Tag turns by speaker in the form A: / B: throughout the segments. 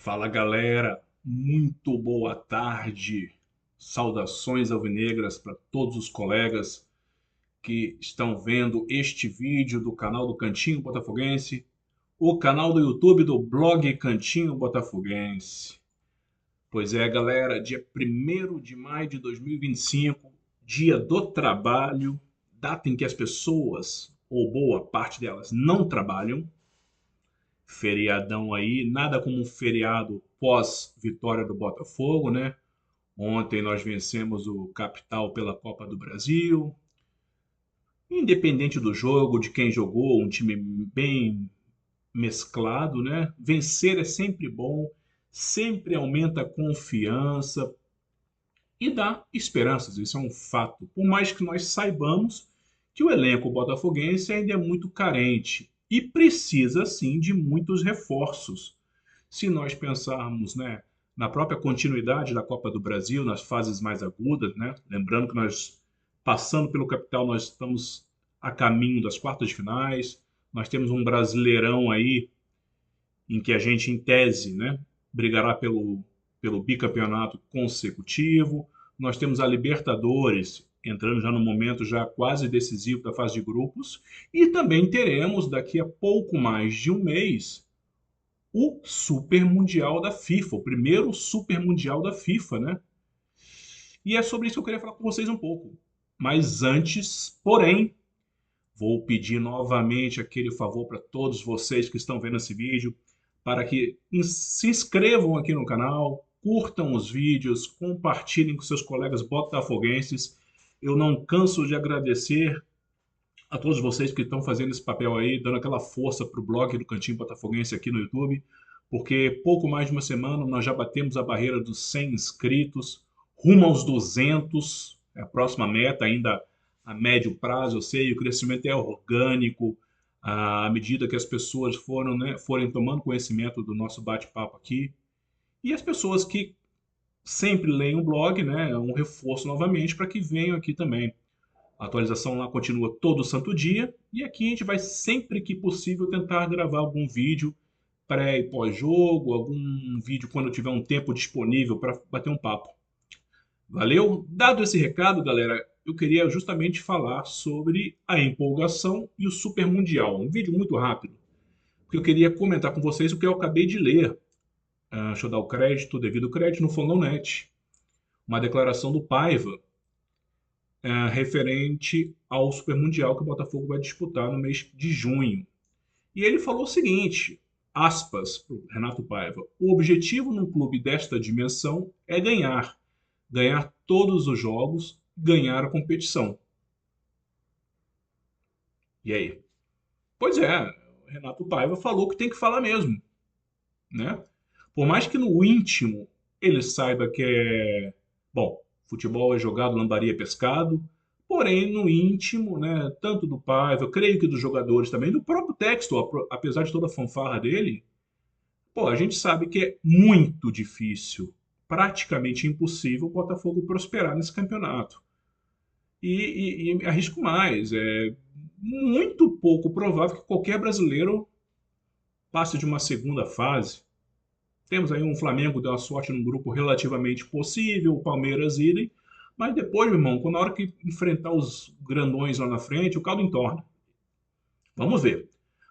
A: Fala galera, muito boa tarde. Saudações alvinegras para todos os colegas que estão vendo este vídeo do canal do Cantinho Botafoguense, o canal do YouTube do blog Cantinho Botafoguense. Pois é, galera, dia 1º de maio de 2025, dia do trabalho, data em que as pessoas, ou boa parte delas, não trabalham. Feriadão aí, nada como um feriado pós-vitória do Botafogo, né? Ontem nós vencemos o Capital pela Copa do Brasil. Independente do jogo, de quem jogou, um time bem mesclado, né? Vencer é sempre bom, sempre aumenta a confiança e dá esperanças, isso é um fato. Por mais que nós saibamos que o elenco botafoguense ainda é muito carente e precisa sim de muitos reforços. Se nós pensarmos, né, na própria continuidade da Copa do Brasil, nas fases mais agudas, né, lembrando que nós, passando pelo Capital, nós estamos a caminho das quartas de finais, nós temos um Brasileirão aí em que a gente, em tese, né, brigará pelo bicampeonato consecutivo. Nós temos a Libertadores entrando já no momento já quase decisivo da fase de grupos e também teremos daqui a pouco mais de um mês o Super Mundial da FIFA, o primeiro Super Mundial da FIFA, né? E é sobre isso que eu queria falar com vocês um pouco. Mas antes, porém, vou pedir novamente aquele favor para todos vocês que estão vendo esse vídeo, para que se inscrevam aqui no canal, curtam os vídeos, compartilhem com seus colegas botafoguenses. Eu não canso de agradecer a todos vocês que estão fazendo esse papel aí, dando aquela força para o blog do Cantinho Botafoguense aqui no YouTube, porque pouco mais de uma semana nós já batemos a barreira dos 100 inscritos, rumo aos 200, é a próxima meta ainda a médio prazo, eu sei, o crescimento é orgânico, à medida que as pessoas foram, né, forem tomando conhecimento do nosso bate-papo aqui, e as pessoas que sempre leem o blog, né, é um reforço novamente para que venham aqui também. A atualização lá continua todo santo dia e aqui a gente vai sempre que possível tentar gravar algum vídeo pré e pós-jogo, algum vídeo quando eu tiver um tempo disponível para bater um papo. Valeu? Dado esse recado, galera, eu queria justamente falar sobre a empolgação e o Super Mundial. Um vídeo muito rápido, porque eu queria comentar com vocês o que eu acabei de ler. Deixa eu dar o crédito, o devido crédito, no Fondonet. Uma declaração do Paiva, referente ao Super Mundial que o Botafogo vai disputar no mês de junho. E ele falou o seguinte, aspas, para o Renato Paiva: o objetivo num clube desta dimensão é ganhar. Ganhar todos os jogos, ganhar a competição. E aí? Pois é, o Renato Paiva falou que tem que falar mesmo, né? Por mais que no íntimo ele saiba que é, bom, futebol é jogado, lambaria é pescado, porém no íntimo, né, tanto do Paiva, eu creio que dos jogadores também, do próprio Textor, apesar de toda a fanfarra dele, pô, a gente sabe que é muito difícil, praticamente impossível o Botafogo prosperar nesse campeonato. E arrisco mais, é muito pouco provável que qualquer brasileiro passe de uma segunda fase. Temos aí um Flamengo deu a sorte num grupo relativamente possível, o Palmeiras idem, mas depois, meu irmão, quando na hora que enfrentar os grandões lá na frente, o caldo entorna. Vamos ver.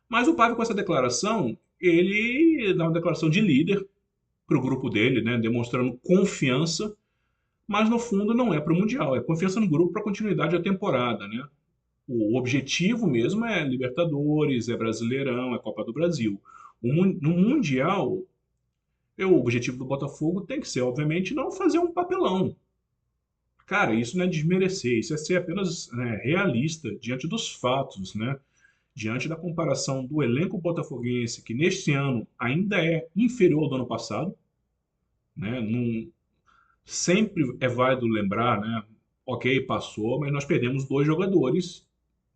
A: Mas o Paiva, com essa declaração, ele dá uma declaração de líder para o grupo dele, né, demonstrando confiança, mas no fundo não é para o Mundial, é confiança no grupo para a continuidade da temporada. Né? O objetivo mesmo é Libertadores, é Brasileirão, é Copa do Brasil. No Mundial, o objetivo do Botafogo tem que ser, obviamente, não fazer um papelão. Cara, isso não é desmerecer, isso é ser apenas, né, realista diante dos fatos, né? Diante da comparação do elenco botafoguense, que neste ano ainda é inferior ao do ano passado, né? Sempre é válido lembrar, né? Ok, passou, mas nós perdemos dois jogadores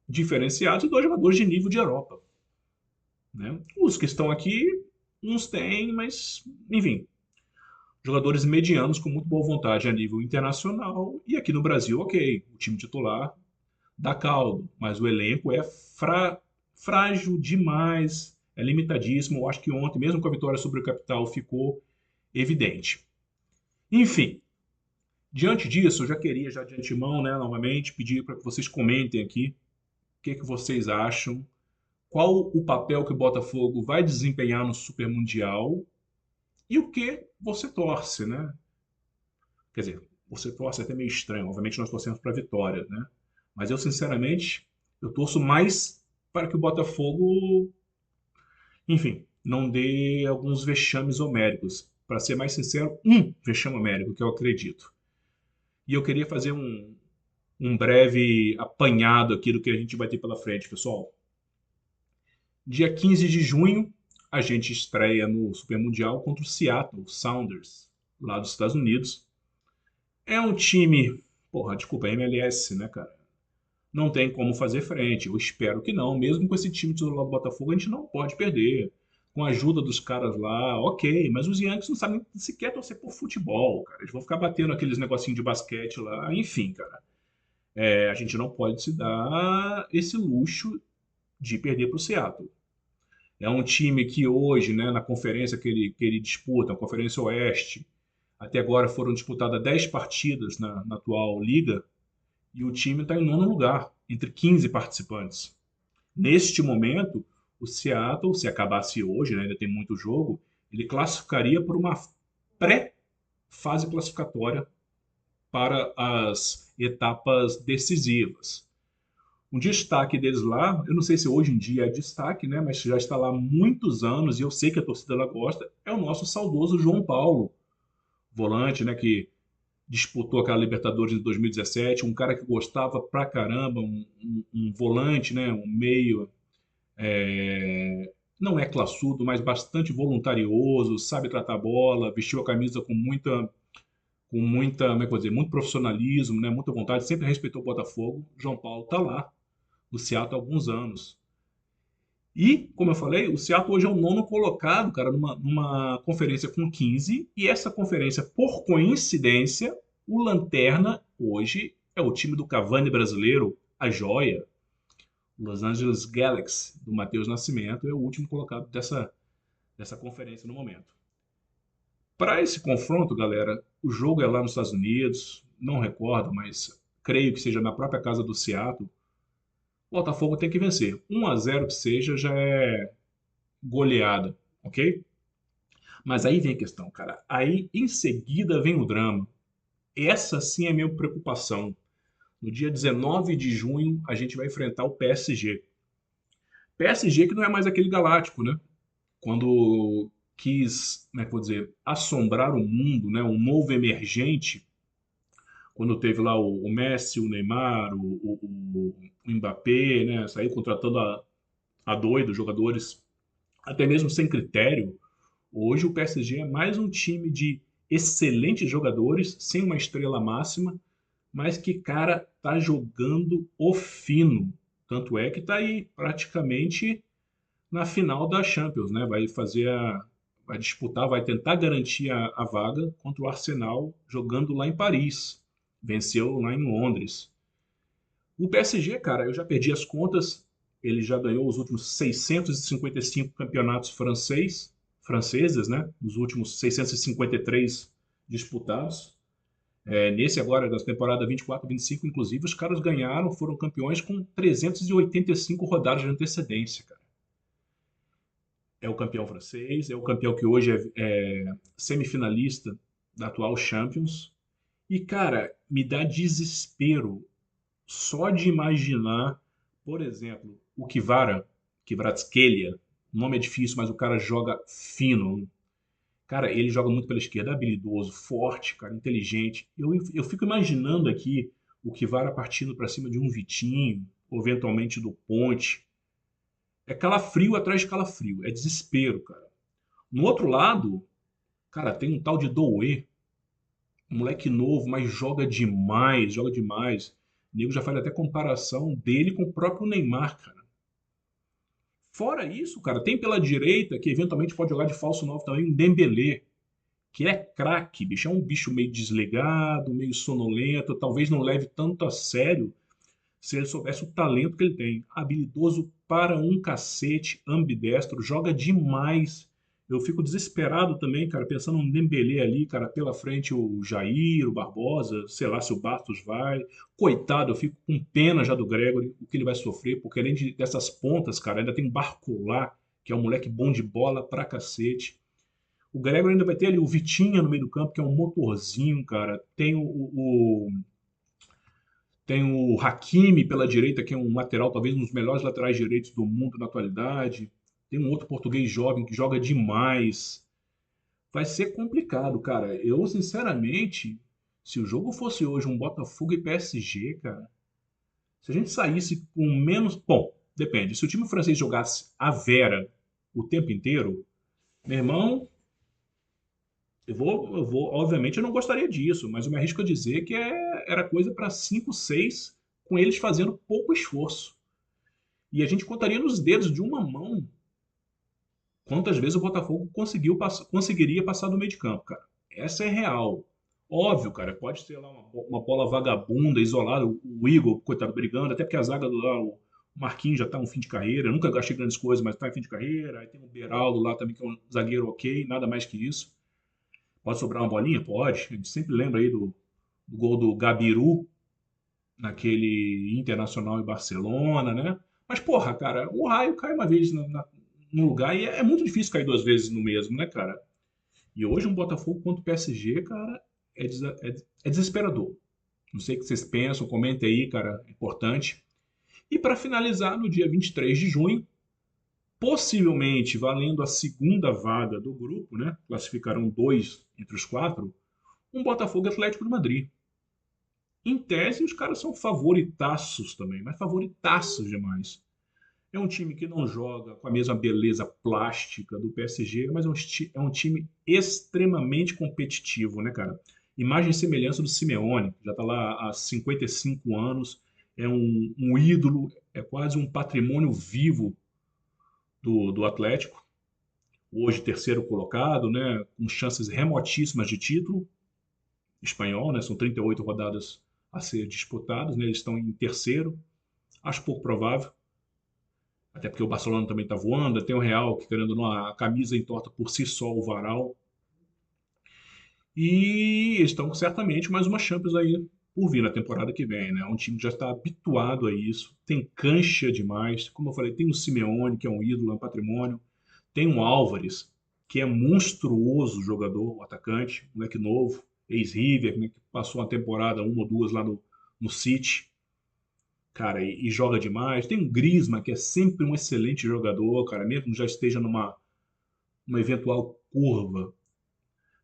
A: diferenciados e dois jogadores de nível de Europa. Né? Os que estão aqui, uns têm, mas, enfim, jogadores medianos com muito boa vontade a nível internacional. E aqui no Brasil, ok, o time titular dá caldo, mas o elenco é frágil demais, é limitadíssimo. Eu acho que ontem, mesmo com a vitória sobre o Capital, ficou evidente. Enfim, diante disso, eu já queria, já de antemão, né, novamente, pedir para que vocês comentem aqui o que, que vocês acham, qual o papel que o Botafogo vai desempenhar no Super Mundial e o que você torce, né? Quer dizer, você torce é até meio estranho, obviamente nós torcemos para a vitória, né? Mas eu, sinceramente, eu torço mais para que o Botafogo, enfim, não dê alguns vexames homéricos. Para ser mais sincero, um vexame homérico, que eu acredito. E eu queria fazer um breve apanhado aqui do que a gente vai ter pela frente, pessoal. Dia 15 de junho, a gente estreia no Super Mundial contra o Seattle Sounders, lá dos Estados Unidos. É um time, porra, desculpa, MLS, né, cara? Não tem como fazer frente. Eu espero que não. Mesmo com esse time titular do Botafogo, a gente não pode perder. Com a ajuda dos caras lá, ok. Mas os Yankees não sabem sequer torcer por futebol, cara. Eles vão ficar batendo aqueles negocinhos de basquete lá. Enfim, cara. A gente não pode se dar esse luxo de perder para o Seattle. É um time que hoje, né, na conferência que ele disputa, a Conferência Oeste, até agora foram disputadas 10 partidas na atual liga, e o time está em nono lugar, entre 15 participantes. Neste momento, o Seattle, se acabasse hoje, né, ainda tem muito jogo, ele classificaria por uma pré-fase classificatória para as etapas decisivas. Um destaque deles lá, eu não sei se hoje em dia é destaque, né, mas já está lá há muitos anos e eu sei que a torcida lá gosta, é o nosso saudoso João Paulo, volante, né, que disputou aquela Libertadores de 2017, um cara que gostava pra caramba, um volante, né, um meio, não é classudo, mas bastante voluntarioso, sabe tratar a bola, vestiu a camisa com muita, como é que eu vou dizer, muito profissionalismo, né, muita vontade, sempre respeitou o Botafogo. João Paulo tá lá no Seattle há alguns anos. E, como eu falei, o Seattle hoje é o nono colocado, cara, numa conferência com 15, e essa conferência, por coincidência, o Lanterna hoje é o time do Cavani brasileiro, a joia, o Los Angeles Galaxy, do Matheus Nascimento, é o último colocado dessa conferência no momento. Para esse confronto, galera, o jogo é lá nos Estados Unidos, não recordo, mas creio que seja na própria casa do Seattle. O Botafogo tem que vencer. 1-0 que seja já é goleada, ok? Mas aí vem a questão, cara. Aí em seguida vem o drama. Essa sim é a minha preocupação. No dia 19 de junho, a gente vai enfrentar o PSG. PSG que não é mais aquele galáctico, né? Quando quis, como é que eu vou dizer, assombrar o mundo, né? Um novo emergente, quando teve lá o Messi, o Neymar, o Mbappé, né? Saiu contratando a doido jogadores, até mesmo sem critério. Hoje o PSG é mais um time de excelentes jogadores, sem uma estrela máxima, mas que, cara, tá jogando o fino. Tanto é que tá aí praticamente na final da Champions, né? Vai disputar, vai tentar garantir a vaga contra o Arsenal jogando lá em Paris. Venceu lá em Londres. O PSG, cara, eu já perdi as contas. Ele já ganhou os últimos 655 campeonatos franceses, né? Os últimos 653 disputados. Nesse agora, da temporada 24-25, inclusive, os caras ganharam, foram campeões com 385 rodadas de antecedência, cara. É o campeão francês, é o campeão que hoje é semifinalista da atual Champions. E, cara, me dá desespero só de imaginar, por exemplo, o Kvaratskhelia, o nome é difícil, mas o cara joga fino. Cara, ele joga muito pela esquerda, é habilidoso, forte, cara, inteligente. Eu fico imaginando aqui o Kvara partindo para cima de um Vitinho, ou eventualmente do Ponte. É calafrio atrás de calafrio, é desespero, cara. No outro lado, cara, tem um tal de Doué, um moleque novo, mas joga demais, joga demais. O nego já faz até comparação dele com o próprio Neymar, cara. Fora isso, cara, tem pela direita, que eventualmente pode jogar de falso 9 também, um Dembélé, que é craque, bicho. É um bicho meio desligado, meio sonolento, talvez não leve tanto a sério. se ele soubesse o talento que ele tem. Habilidoso para um cacete, ambidestro, joga demais. Eu fico desesperado também, cara, pensando no Dembélé ali, cara, pela frente o Jair, o Barbosa, sei lá se o Bastos vai. Coitado, eu fico com pena já do Gregory, o que ele vai sofrer, porque além dessas pontas, cara, ainda tem o Barcola, que é um moleque bom de bola pra cacete. O Gregory ainda vai ter ali o Vitinha no meio do campo, que é um motorzinho, cara. Tem o Hakimi pela direita, que é um lateral, talvez um dos melhores laterais direitos do mundo na atualidade. Tem um outro português jovem que joga demais. Vai ser complicado, cara. Eu, sinceramente, se o jogo fosse hoje um Botafogo e PSG, cara, se a gente saísse com menos. Bom, depende. Se o time francês jogasse a Vera o tempo inteiro, meu irmão, obviamente eu não gostaria disso, mas eu me arrisco a dizer que era coisa para 5, 6, com eles fazendo pouco esforço. E a gente contaria nos dedos de uma mão quantas vezes o Botafogo conseguiria passar do meio de campo, cara. Essa é real. Óbvio, cara, pode ser lá uma bola vagabunda, isolada, o Igor, coitado, brigando, até porque a zaga do lá, o Marquinhos já tá um fim de carreira, eu nunca achei grandes coisas, mas tá em fim de carreira. Aí tem o Beraldo lá também, que é um zagueiro ok, nada mais que isso. Pode sobrar uma bolinha? Pode. A gente sempre lembra aí do gol do Gabiru naquele Internacional e Barcelona, né? Mas, porra, cara, o raio cai uma vez no lugar e é muito difícil cair duas vezes no mesmo, né, cara? E hoje um Botafogo contra o PSG, cara, é desesperador. Não sei o que vocês pensam, comentem aí, cara, é importante. E para finalizar, no dia 23 de junho, possivelmente valendo a segunda vaga do grupo, né? Classificarão dois entre os quatro, um Botafogo e Atlético de Madrid. Em tese, os caras são favoritaços também, mas favoritaços demais. É um time que não joga com a mesma beleza plástica do PSG, mas é um time extremamente competitivo, né, cara? Imagem e semelhança do Simeone, que já está lá há 55 anos, é um ídolo, é quase um patrimônio vivo do Atlético. Hoje terceiro colocado, né, com chances remotíssimas de título espanhol, né? São 38 rodadas a ser disputadas, né? Eles estão em terceiro, acho pouco provável, até porque o Barcelona também está voando, tem o Real que, querendo ou não, a camisa entorta por si só o varal, e eles estão certamente mais uma Champions aí por vir na temporada que vem, né? É um time que já está habituado a isso, tem cancha demais, como eu falei, tem o Simeone, que é um ídolo, é um patrimônio, tem o Álvares, que é monstruoso jogador, o atacante, moleque novo, ex-River, né, que passou uma temporada, uma ou duas lá no City, cara, e joga demais. Tem o Griezmann, que é sempre um excelente jogador, cara, mesmo que já esteja numa eventual curva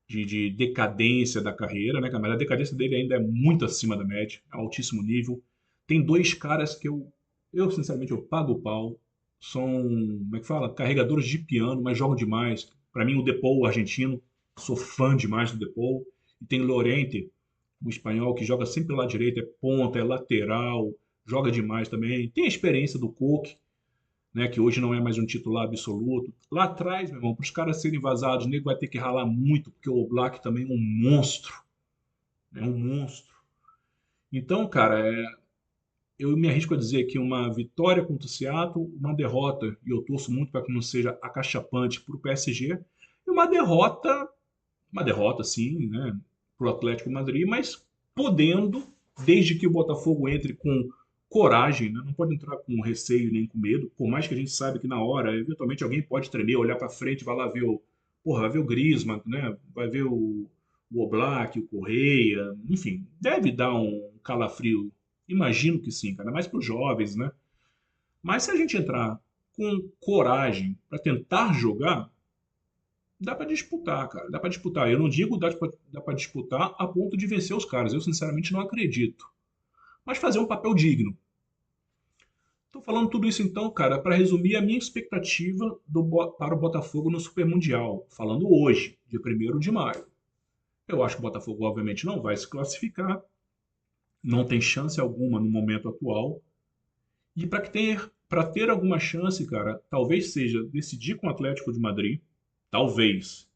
A: de decadência da carreira, né, cara? Mas a decadência dele ainda é muito acima da média, é altíssimo nível. Tem dois caras que eu sinceramente, eu pago o pau. São, como é que fala? Carregadores de piano, mas jogam demais. Para mim, o Depou, o argentino, sou fã demais do Depou. E tem Llorente, um espanhol que joga sempre lá direito, é ponta, é lateral, joga demais também. Tem a experiência do Coque, né, que hoje não é mais um titular absoluto. Lá atrás, meu irmão, para os caras serem vazados, o nego vai ter que ralar muito, porque o Oblak também é um monstro. É um monstro. Então, cara, eu me arrisco a dizer que uma vitória contra o Seattle, uma derrota, e eu torço muito para que não seja acachapante para o PSG, e uma derrota sim, né, para o Atlético Madrid, mas podendo, desde que o Botafogo entre com coragem, né, não pode entrar com receio nem com medo, por mais que a gente saiba que na hora, eventualmente alguém pode tremer, olhar para frente, vai lá ver vai ver o Griezmann, né, vai ver o Oblak, o Correia, enfim, deve dar um calafrio. Imagino que sim, cara, mais para os jovens, né? Mas se a gente entrar com coragem para tentar jogar, dá para disputar, cara. Dá para disputar. Eu não digo dá para disputar a ponto de vencer os caras. Eu sinceramente não acredito. Mas fazer um papel digno. Estou falando tudo isso então, cara, para resumir a minha expectativa para o Botafogo no Super Mundial, falando hoje, dia 1º de maio. Eu acho que o Botafogo obviamente não vai se classificar, não tem chance alguma no momento atual. E para ter alguma chance, cara, talvez seja decidir com o Atlético de Madrid, talvez,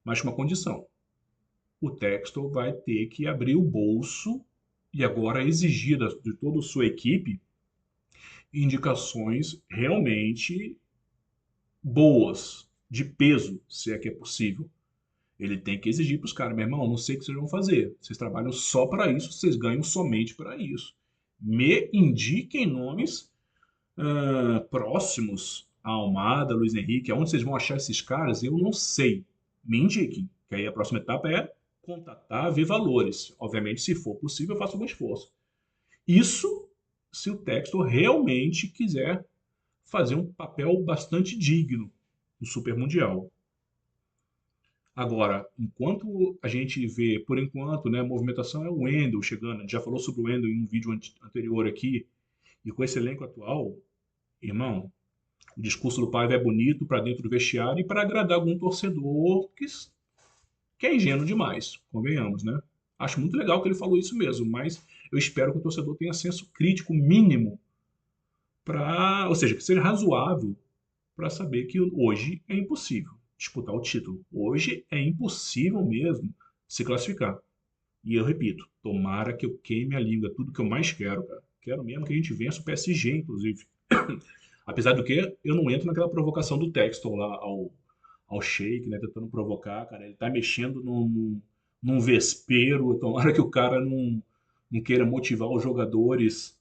A: mas com uma condição. O Textor vai ter que abrir o bolso e agora exigir de toda a sua equipe indicações realmente boas, de peso, se é que é possível. Ele tem que exigir para os caras, meu irmão, não sei o que vocês vão fazer. Vocês trabalham só para isso, vocês ganham somente para isso. Me indiquem nomes próximos a Almada, Luiz Henrique. Aonde vocês vão achar esses caras, eu não sei. Me indiquem, que aí a próxima etapa é contatar, ver valores. Obviamente, se for possível, eu faço algum esforço. Isso se o Textor realmente quiser fazer um papel bastante digno no Super Mundial. Agora, enquanto a gente vê, por enquanto, né, a movimentação é o Wendel chegando. A gente já falou sobre o Wendel em um vídeo anterior aqui. E com esse elenco atual, irmão, o discurso do Paiva é bonito para dentro do vestiário e para agradar algum torcedor que é ingênuo demais, convenhamos, né? Acho muito legal que ele falou isso mesmo, mas eu espero que o torcedor tenha senso crítico mínimo ou seja, que seja razoável para saber que hoje é impossível disputar o título. Hoje é impossível mesmo se classificar. E eu repito, tomara que eu queime a língua, tudo que eu mais quero, cara. Quero mesmo que a gente vença o PSG, inclusive. Apesar do que, eu não entro naquela provocação do Textor lá ao Sheik, né? Tentando provocar, cara. Ele tá mexendo num vespeiro. Tomara que o cara não queira motivar os jogadores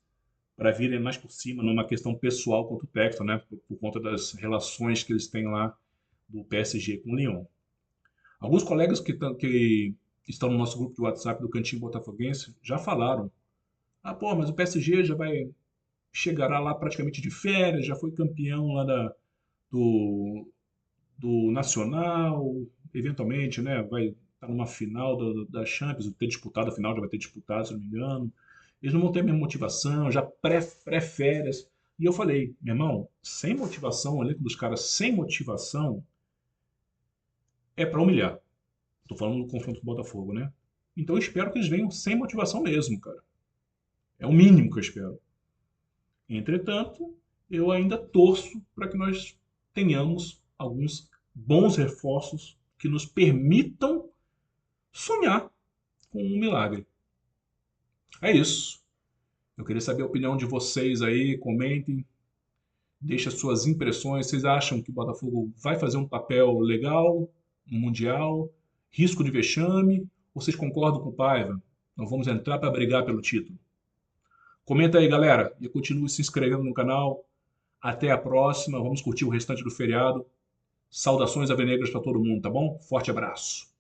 A: para virem mais por cima numa questão pessoal contra o Textor, né? Por conta das relações que eles têm lá do PSG com o Lyon. Alguns colegas que estão no nosso grupo de WhatsApp do Cantinho Botafoguense já falaram: ah, pô, mas o PSG já chegará lá praticamente de férias, já foi campeão lá do, do Nacional, eventualmente, né, vai estar numa final da Champions, ter disputado a final, já vai ter disputado, se não me engano. Eles não vão ter a mesma motivação, já pré-férias. E eu falei, meu irmão, sem motivação, o elenco dos caras sem motivação é para humilhar. Tô falando do confronto com o Botafogo, né? Então eu espero que eles venham sem motivação mesmo, cara. É o mínimo que eu espero. Entretanto, eu ainda torço para que nós tenhamos alguns bons reforços que nos permitam sonhar com um milagre. É isso. Eu queria saber a opinião de vocês aí, comentem, deixem as suas impressões. Vocês acham que o Botafogo vai fazer um papel legal no Mundial? Risco de vexame? Ou vocês concordam com o Paiva? Nós vamos entrar para brigar pelo título. Comenta aí, galera, e continue se inscrevendo no canal. Até a próxima. Vamos curtir o restante do feriado. Saudações alvinegras para todo mundo, tá bom? Forte abraço.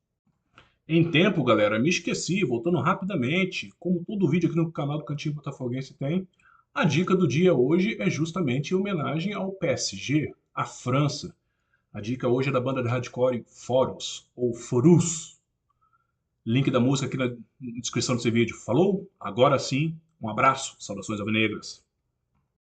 A: Em tempo, galera, me esqueci, voltando rapidamente, como todo vídeo aqui no canal do Cantinho Botafoguense tem, a dica do dia hoje é justamente em homenagem ao PSG, a França. A dica hoje é da banda de hardcore Forus, ou Forus. Link da música aqui na descrição desse vídeo. Falou? Agora sim, um abraço, saudações alvinegras.